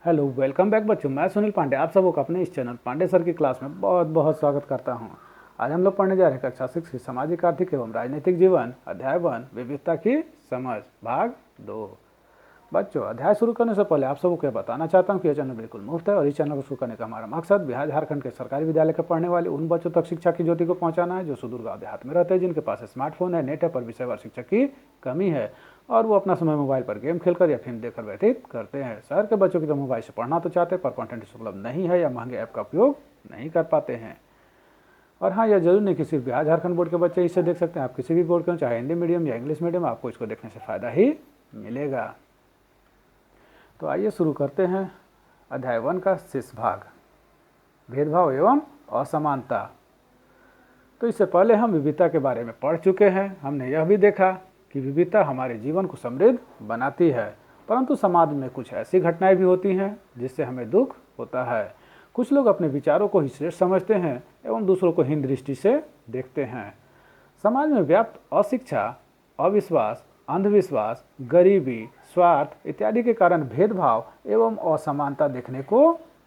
Hello, welcome back बच्चों। मैं सुनील पांडे आप सबको अपने इस चैनल पांडे सर की क्लास में बहुत बहुत स्वागत करता हूं। आज हम लोग पढ़ने जा रहे हैं कक्षा 6 की सामाजिक आर्थिक एवं राजनीतिक जीवन अध्याय 1 विविधता की समझ भाग 2। बच्चों, अध्याय शुरू करने से पहले आप सबको बताना चाहता हूं कि यह चैनल बिल्कुल मुफ्त है और इस चैनल को शुरू करने का हमारा मकसद बिहार झारखंड के सरकारी विद्यालय के पढ़ने वाले उन बच्चों तक शिक्षा की ज्योति को पहुंचाना है जो सुदूर गाँव देहात में रहते हैं, जिनके पास स्मार्टफोन है, नेट है, पर विषयवार शिक्षक की कमी है और वो अपना समय मोबाइल पर गेम खेलकर या फिल्म देखकर व्यतीत करते हैं। शहर के बच्चों की तो मोबाइल से पढ़ना तो चाहते हैं पर कंटेंट उपलब्ध नहीं है या महंगे ऐप का उपयोग नहीं कर पाते हैं। और हाँ, यह जरूर नहीं कि सिर्फ बिहार झारखंड बोर्ड के बच्चे इसे देख सकते हैं। आप किसी भी बोर्ड के हो, चाहे हिंदी मीडियम या इंग्लिश मीडियम, आपको इसको देखने से फ़ायदा ही मिलेगा। तो आइए शुरू करते हैं अध्याय 1 का शेष भाग, भेदभाव एवं असमानता। तो इससे पहले हम विविधता के बारे में पढ़ चुके हैं। हमने यह भी देखा कि विविधता हमारे जीवन को समृद्ध बनाती है, परंतु समाज में कुछ ऐसी घटनाएं भी होती हैं जिससे हमें दुख होता है। कुछ लोग अपने विचारों को ही श्रेष्ठ समझते हैं एवं दूसरों को हीन दृष्टि से देखते हैं। समाज में व्याप्त अशिक्षा, अविश्वास, अंधविश्वास, गरीबी, स्वार्थ इत्यादि के कारण भेदभाव एवं असमानता देखने को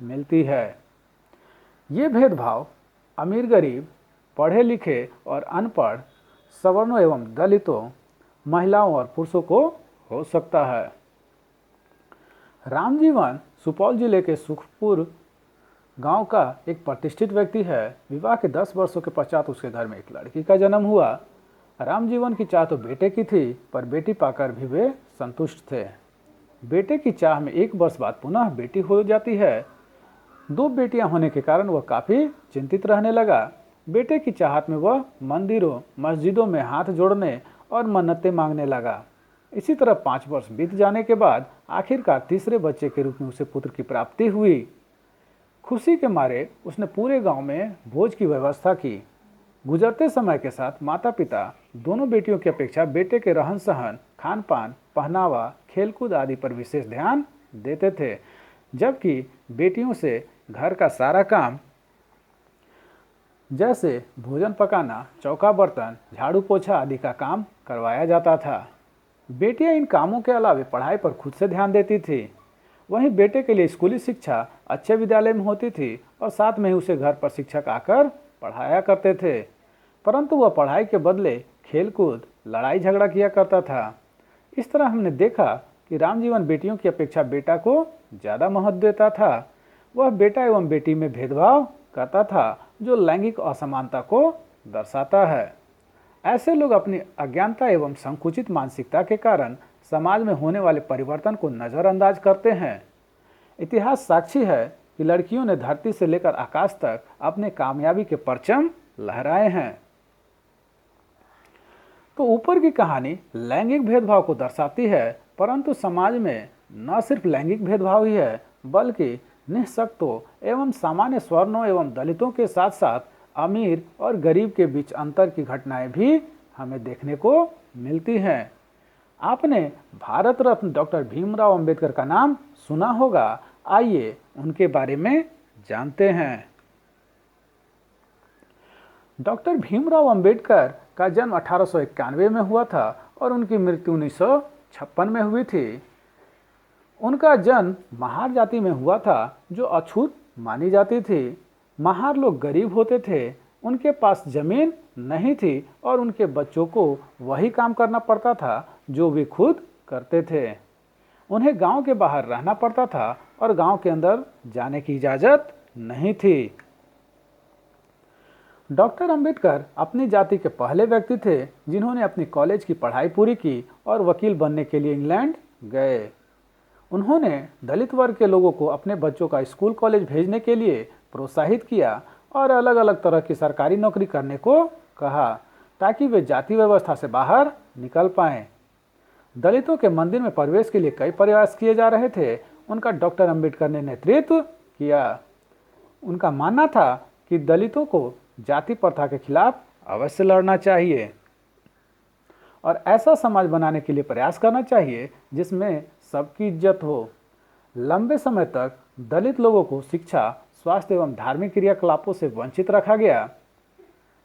मिलती है। ये भेदभाव अमीर गरीब, पढ़े लिखे और अनपढ़, सवर्णों एवं दलितों, महिलाओं और पुरुषों को हो सकता है। रामजीवन सुपौल जिले के सुखपुर गांव का एक प्रतिष्ठित व्यक्ति है। विवाह के 10 वर्षों के पश्चात उसके घर में एक लड़की का जन्म हुआ। रामजीवन की चाह तो बेटे की थी, पर बेटी पाकर भी वे संतुष्ट थे। बेटे की चाह में 1 वर्ष बाद पुनः बेटी हो जाती है। 2 बेटियां होने के कारण वह काफ़ी चिंतित रहने लगा। बेटे की चाहत में वह मंदिरों मस्जिदों में हाथ जोड़ने और मन्नतें मांगने लगा। इसी तरह 5 वर्ष बीत जाने के बाद आखिरकार तीसरे बच्चे के रूप में उसे पुत्र की प्राप्ति हुई। खुशी के मारे उसने पूरे गांव में भोज की व्यवस्था की। गुजरते समय के साथ माता पिता दोनों बेटियों की अपेक्षा बेटे के रहन सहन, खान पान, पहनावा, खेलकूद आदि पर विशेष ध्यान देते थे, जबकि बेटियों से घर का सारा काम जैसे भोजन पकाना, चौका बर्तन, झाड़ू पोछा आदि का काम करवाया जाता था। बेटियां इन कामों के अलावे पढ़ाई पर खुद से ध्यान देती थी। वहीं बेटे के लिए स्कूली शिक्षा अच्छे विद्यालय में होती थी और साथ में ही उसे घर पर शिक्षक आकर पढ़ाया करते थे, परंतु वह पढ़ाई के बदले खेलकूद, लड़ाई झगड़ा किया करता था। इस तरह हमने देखा कि रामजीवन बेटियों की अपेक्षा बेटा को ज़्यादा महत्व देता था। वह बेटा एवं बेटी में भेदभाव करता था, जो लैंगिक असमानता को दर्शाता है। ऐसे लोग अपनी अज्ञानता एवं संकुचित मानसिकता के कारण समाज में होने वाले परिवर्तन को नज़रअंदाज करते हैं। इतिहास साक्षी है कि लड़कियों ने धरती से लेकर आकाश तक अपने कामयाबी के परचम लहराए हैं। तो ऊपर की कहानी लैंगिक भेदभाव को दर्शाती है, परंतु समाज में न सिर्फ लैंगिक भेदभाव ही है, बल्कि निःशक्तों एवं सामान्य स्वर्णों एवं दलितों के साथ साथ अमीर और गरीब के बीच अंतर की घटनाएं भी हमें देखने को मिलती हैं। आपने भारत रत्न डॉक्टर भीमराव अंबेडकर का नाम सुना होगा। आइए उनके बारे में जानते हैं। डॉक्टर भीमराव अंबेडकर का जन्म 1891 में हुआ था और उनकी मृत्यु 1956 में हुई थी। उनका जन्म महार जाति में हुआ था, जो अछूत मानी जाती थी। महार लोग गरीब होते थे, उनके पास जमीन नहीं थी और उनके बच्चों को वही काम करना पड़ता था जो वे खुद करते थे। उन्हें गांव के बाहर रहना पड़ता था और गांव के अंदर जाने की इजाज़त नहीं थी। डॉक्टर अंबेडकर अपनी जाति के पहले व्यक्ति थे जिन्होंने अपनी कॉलेज की पढ़ाई पूरी की और वकील बनने के लिए इंग्लैंड गए। उन्होंने दलित वर्ग के लोगों को अपने बच्चों का स्कूल कॉलेज भेजने के लिए प्रोत्साहित किया और अलग अलग तरह की सरकारी नौकरी करने को कहा, ताकि वे जाति व्यवस्था से बाहर निकल पाएं। दलितों के मंदिर में प्रवेश के लिए कई प्रयास किए जा रहे थे, उनका डॉक्टर अंबेडकर ने नेतृत्व किया। उनका मानना था कि दलितों को जाति प्रथा के खिलाफ अवश्य लड़ना चाहिए और ऐसा समाज बनाने के लिए प्रयास करना चाहिए जिसमें सबकी इज्जत हो। लंबे समय तक दलित लोगों को शिक्षा, स्वास्थ्य एवं धार्मिक क्रियाकलापों से वंचित रखा गया।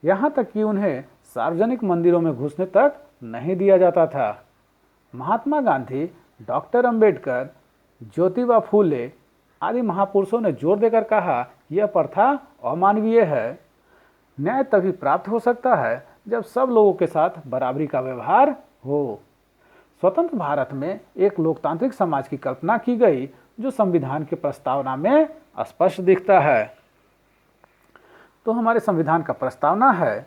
यहाँ तक कि उन्हें सार्वजनिक मंदिरों में घुसने तक नहीं दिया जाता था। महात्मा गांधी, डॉक्टर अंबेडकर, ज्योतिबा फूले, आदि महापुरुषों ने जोर देकर कहा यह प्रथा अमानवीय है। न्याय तभी प्राप्त हो सकता है जब सब लोगों के साथ बराबरी का व्यवहार हो। स्वतंत्र भारत में एक लोकतांत्रिक समाज की कल्पना की गई जो संविधान की प्रस्तावना में स्पष्ट दिखता है। तो हमारे संविधान का प्रस्तावना है,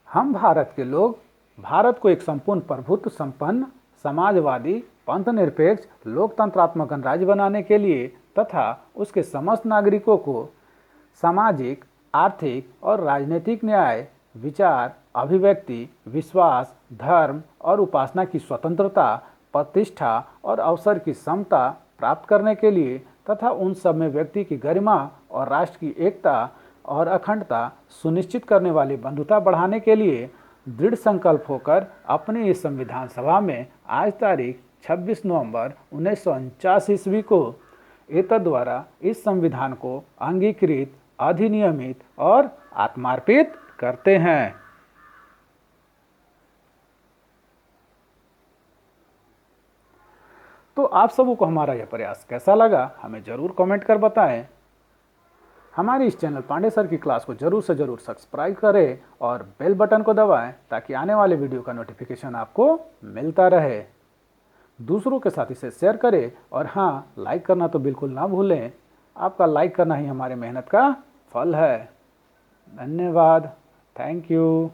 हम भारत के लोग भारत को एक संपूर्ण प्रभुत्व संपन्न समाजवादी पंथ निरपेक्ष लोकतंत्रात्मक गणराज्य बनाने के लिए तथा उसके समस्त नागरिकों को सामाजिक आर्थिक और राजनीतिक न्याय विचार अभिव्यक्ति विश्वास धर्म और उपासना की स्वतंत्रता प्रतिष्ठा और अवसर की समता प्राप्त करने के लिए तथा उन सब में व्यक्ति की गरिमा और राष्ट्र की एकता और अखंडता सुनिश्चित करने वाली बंधुता बढ़ाने के लिए दृढ़ संकल्प होकर अपनी इस संविधान सभा में आज तारीख 26 नवंबर 1949 ईस्वी को एतद द्वारा इस संविधान को अंगीकृत अधिनियमित और आत्मार्पित करते हैं। तो आप सबों को हमारा यह प्रयास कैसा लगा हमें जरूर कमेंट कर बताएं। हमारे इस चैनल पांडे सर की क्लास को जरूर से जरूर सब्सक्राइब करें और बेल बटन को दबाएं ताकि आने वाले वीडियो का नोटिफिकेशन आपको मिलता रहे। दूसरों के साथ इसे शेयर करें और हाँ, लाइक करना तो बिल्कुल ना भूलें। आपका लाइक करना ही हमारे मेहनत का फल है। धन्यवाद। Thank you.